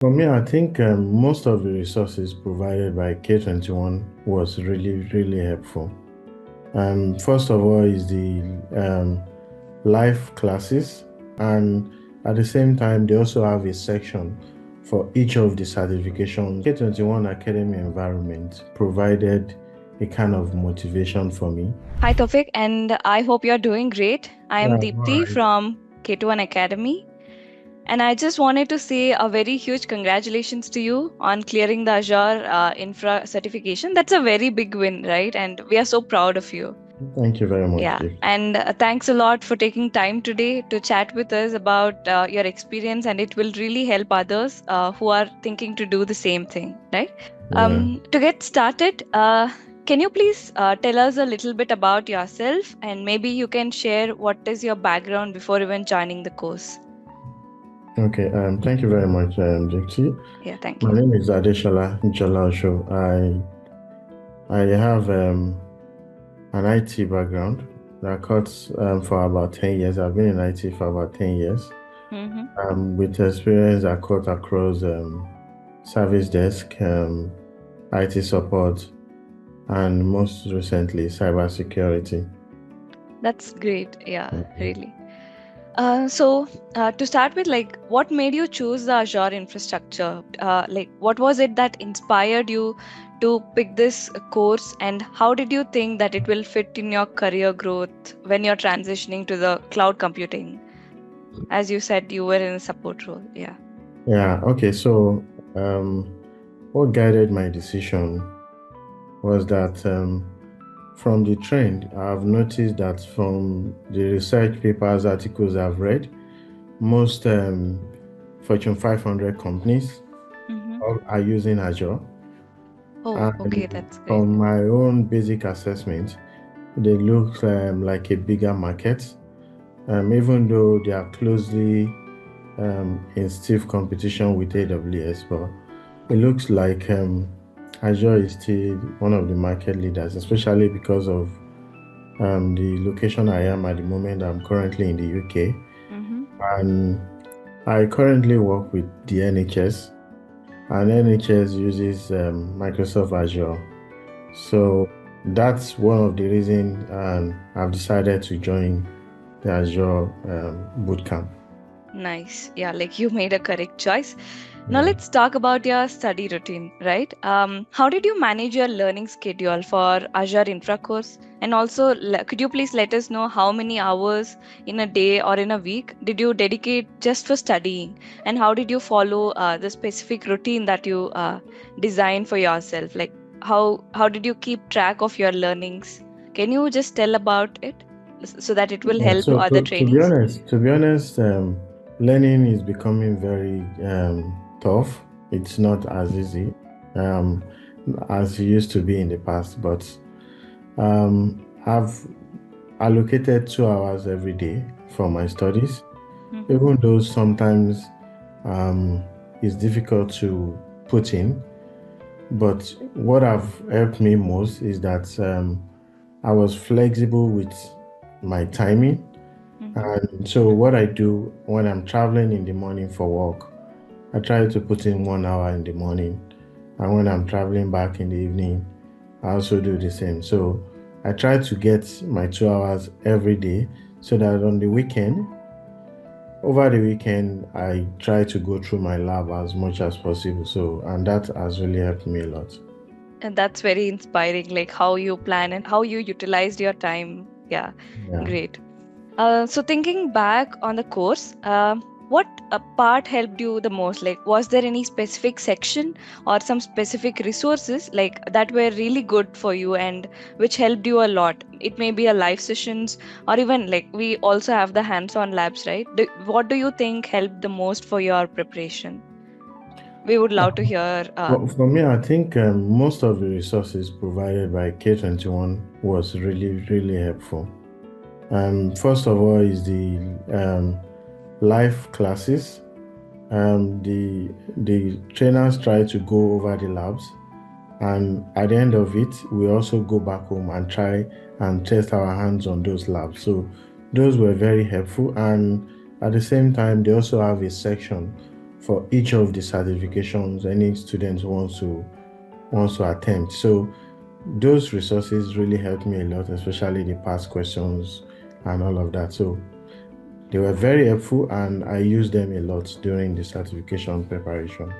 For me, I think most of the resources provided by K21 was really, really helpful. First of all is the live classes, and at the same time, they also have a section for each of the certifications. K21 Academy environment provided a kind of motivation for me. Hi, Taofik, and I hope you're doing great. I Yeah, am all Deepti right. from K21 Academy, and I just wanted to say a very huge congratulations to you on clearing the Azure Infra certification. That's a very big win, right? And we are so proud of you. Thank you very much, Yeah, Dave. and thanks a lot for taking time today to chat with us about your experience, and it will really help others who are thinking to do the same thing, right? Yeah. To get started, can you please tell us a little bit about yourself, and maybe you can share what is your background before even joining the course? Okay. Thank you very much, Dixie. Yeah, thank My you. name is Adeshola Jolasho. I have an IT background that cuts for about 10 years. I've been in IT for about 10 years. Mm-hmm. With experience I cut across service desk, IT support, and most recently cybersecurity. That's great. Yeah, Mhm. really. To start with, like, what made you choose the Azure infrastructure? What was it that inspired you to pick this course, and how did you think that it will fit in your career growth when you're transitioning to the cloud computing? As you said, you were in a support role. Yeah. Yeah, okay, so um, what guided my decision was that from the trend, I've noticed that from the research papers, articles I've read, most Fortune 500 companies Mm-hmm. are using Azure. Oh, okay, And that's great. from my own basic assessment, they look like a bigger market, even though they are closely in stiff competition with AWS. But it looks like Azure is still one of the market leaders, especially because of the location I am at the moment. I'm currently in the UK, Mm-hmm. and I currently work with the NHS, and NHS uses Microsoft Azure. So that's one of the reasons I've decided to join the Azure Bootcamp. Nice. Yeah, like you made a correct choice. Now Yeah. let's talk about your study routine, right? How did you manage your learning schedule for Azure Infra course? And also, could you please let us know how many hours in a day or in a week did you dedicate just for studying? And how did you follow the specific routine that you designed for yourself? Like how did you keep track of your learnings? Can you just tell about it so that it will Yeah, help so other to be trainees? honest, learning is becoming very tough. It's not as easy um, as it used to be in the past, but I've allocated 2 hours every day for my studies, Mm-hmm. even though sometimes um, it's difficult to put in. But what have helped me most is that I was flexible with my timing. Mm-hmm. And so, what I do when I'm traveling in the morning for work, I try to put in 1 hour in the morning. And when I'm traveling back in the evening, I also do the same. So, I try to get my 2 hours every day so that on the weekend, over the weekend, I try to go through my lab as much as possible. So, and that has really helped me a lot. And that's very inspiring, like how you plan and how you utilized your time. Yeah, Yeah. great. So thinking back on the course, what part helped you the most? Like, was there any specific section or some specific resources like that were really good for you and which helped you a lot? It may be a live sessions or even like we also have the hands-on labs, right? What do you think helped the most for your preparation? We would love to hear. Well, for me, I think most of the resources provided by K21 was really, really helpful. First of all, is the live classes. The trainers try to go over the labs, and at the end of it, we also go back home and try and test our hands on those labs. So those were very helpful, and at the same time, they also have a section for each of the certifications any student wants to attempt. So those resources really helped me a lot, especially the past questions and all of that. So they were very helpful, and I used them a lot during the certification preparation.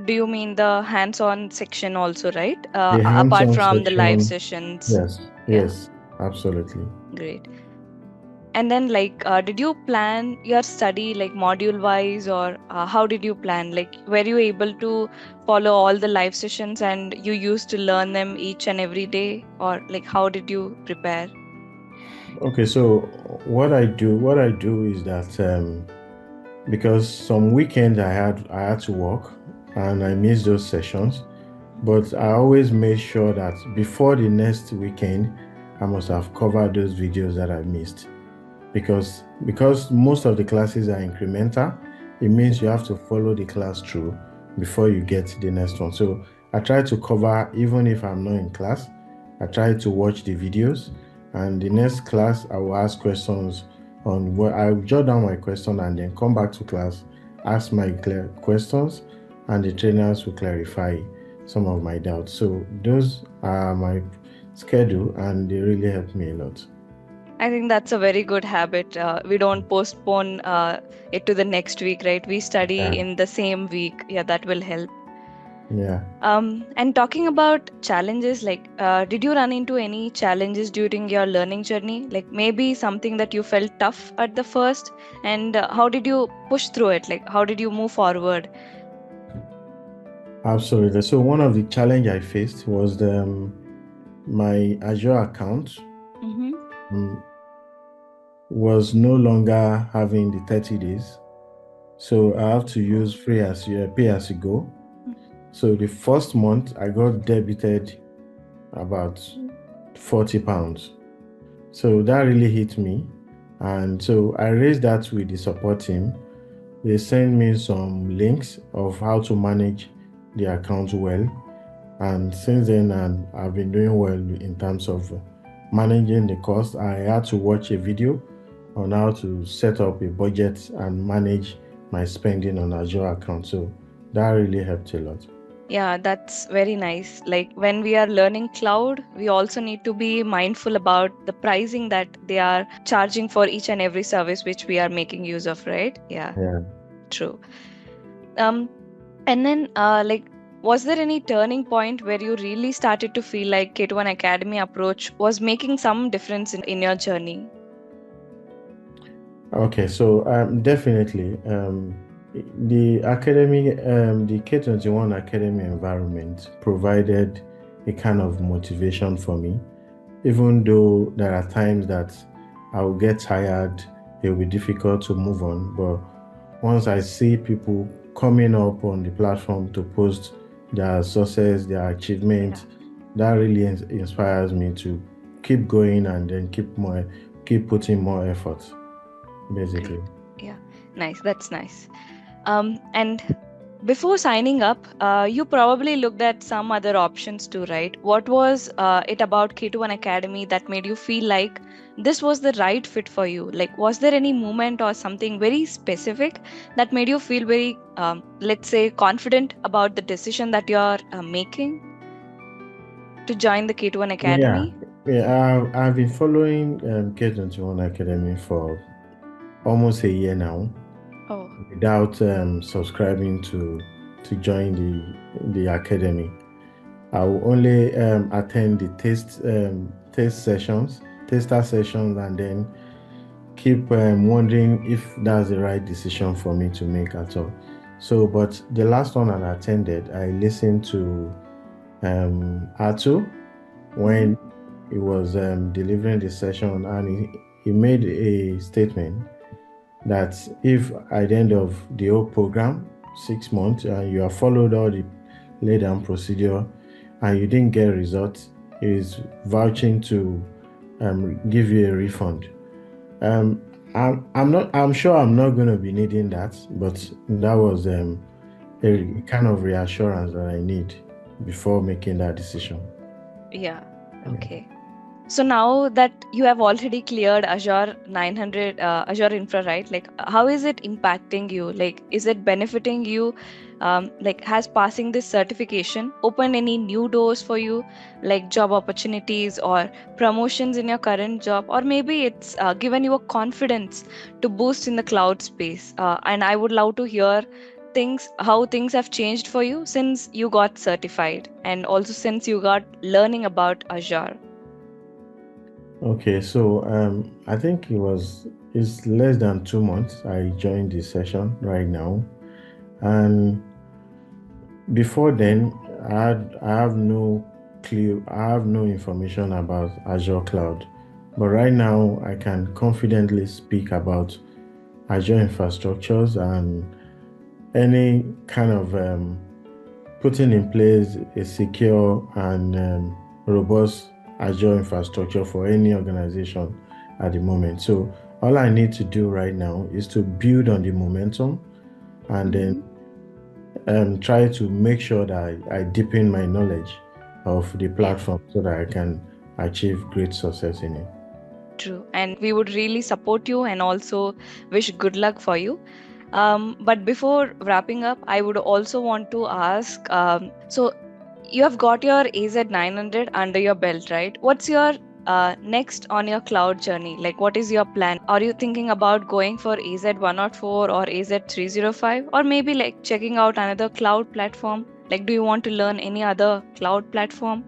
Do you mean the hands-on section also, right? The Apart hands-on from the live section, sessions. yes, Yeah, yes, absolutely. great. And then, like, did you plan your study like module wise, or how did you plan? Like, were you able to follow all the live sessions and you used to learn them each and every day, or like, how did you prepare? Okay, so what I do is that because some weekends I had to work and I missed those sessions, but I always made sure that before the next weekend I must have covered those videos that I missed. Because most of the classes are incremental, it means you have to follow the class through before you get to the next one. So I try to cover even if I'm not in class. I try to watch the videos, and the next class I will ask questions on what I'll jot down my question and then come back to class, ask my questions, and the trainers will clarify some of my doubts. So those are my schedule, and they really help me a lot. I think that's a very good habit. We don't postpone it to the next week, right? We study Yeah, in the same week. Yeah, that will help. yeah. And talking about challenges, like, did you run into any challenges during your learning journey? Like, maybe something that you felt tough at the first, and how did you push through it? Like, how did you move forward? Absolutely. So one of the challenge I faced was my Azure account Mm-hmm. um, was no longer having the 30 days. So I have to Oh. use pay as you go. So the first month I got debited about £40. So that really hit me. And so I raised that with the support team. They sent me some links of how to manage the account well. And since then, I've been doing well in terms of managing the cost. I had to watch a video on how to set up a budget and manage my spending on Azure account. So that really helped a lot. Yeah, that's very nice. Like when we are learning cloud, we also need to be mindful about the pricing that they are charging for each and every service which we are making use of, right? Yeah, Yeah. true. Um, and then like was there any turning point where you really started to feel like K21 Academy approach was making some difference in your journey? Okay. So definitely the academy, the K21 Academy environment provided a kind of motivation for me, even though there are times that I will get tired, it will be difficult to move on. But once I see people coming up on the platform to post their success, their Yeah. achievements, that really inspires me to keep going and then keep putting more effort, Great. basically. Yeah, nice. That's nice. And before signing up, you probably looked at some other options too, right? What was it about K21 Academy that made you feel like this was the right fit for you? Like, was there any moment or something very specific that made you feel very, let's say, confident about the decision that you're making to join the K21 Yeah, Academy? yeah. I've been following K21 Academy for almost a year now, Oh, without subscribing to join the academy. I will only attend the taster sessions, and then keep wondering if that's the right decision for me to make at all. So, but the last one I attended, I listened to Atu mm-hmm. when he was delivering the session, and he made a statement that if at the end of the whole program, 6 months, and you have followed all the laid down procedure and you didn't get results, is vouching to give you a refund. Um, I'm sure I'm not going to be needing that, but that was a kind of reassurance that I need before making that decision. Yeah, Yeah. okay. So now that you have already cleared Azure 900, Azure Infra, right? Like, how is it impacting you? Like, is it benefiting you? Like, has passing this certification opened any new doors for you, like job opportunities or promotions in your current job? Or maybe it's given you a confidence to boost in the cloud space. And I would love to hear how things have changed for you since you got certified and also since you got learning about Azure. Okay, so I think it's less than 2 months I joined this session right now, and before then I have no clue, I have no information about Azure Cloud, but right now I can confidently speak about Azure infrastructures and any kind of putting in place a secure and robust Azure infrastructure for any organization at the moment. So all I need to do right now is to build on the momentum and then Mm-hmm. try to make sure that I deepen my knowledge of the platform so that I can achieve great success in it. True. And we would really support you and also wish good luck for you. But before wrapping up, I would also want to ask so you have got your AZ-900 under your belt, right? What's your next on your cloud journey? Like, what is your plan? Are you thinking about going for AZ-104 or AZ-305? Or maybe like checking out another cloud platform? Like, do you want to learn any other cloud platform?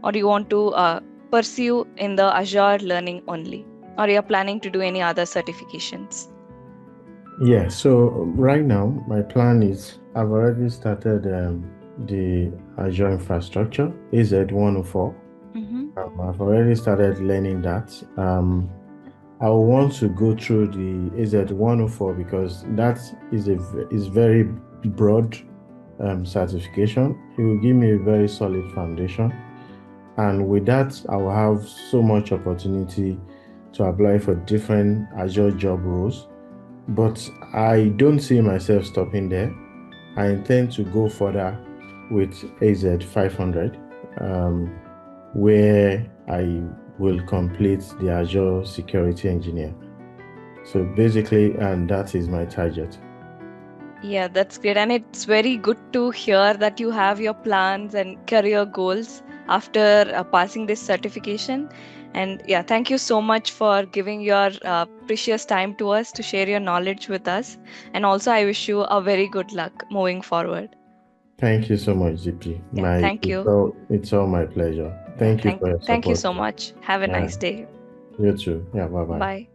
Or you want to pursue in the Azure learning only? Or you're planning to do any other certifications? Yeah, so right now my plan is I've already started the Azure infrastructure, AZ-104. Mm-hmm. I've already started learning that. I want to go through the AZ-104 because that is very broad certification. It will give me a very solid foundation, and with that, I will have so much opportunity to apply for different Azure job roles. But I don't see myself stopping there. I intend to go further with AZ-500, um, where I will complete the Azure Security Engineer. So basically, and that is my target. Yeah, that's great. And it's very good to hear that you have your plans and career goals after passing this certification. And yeah, thank you so much for giving your precious time to us to share your knowledge with us. And also, I wish you a very good luck moving forward. Thank you so much, GP. Yeah, My thank you. it's all my pleasure. Yeah, Thank you for your thank you support. so much. Have a Yeah, nice day. you too. Yeah, bye bye. Bye.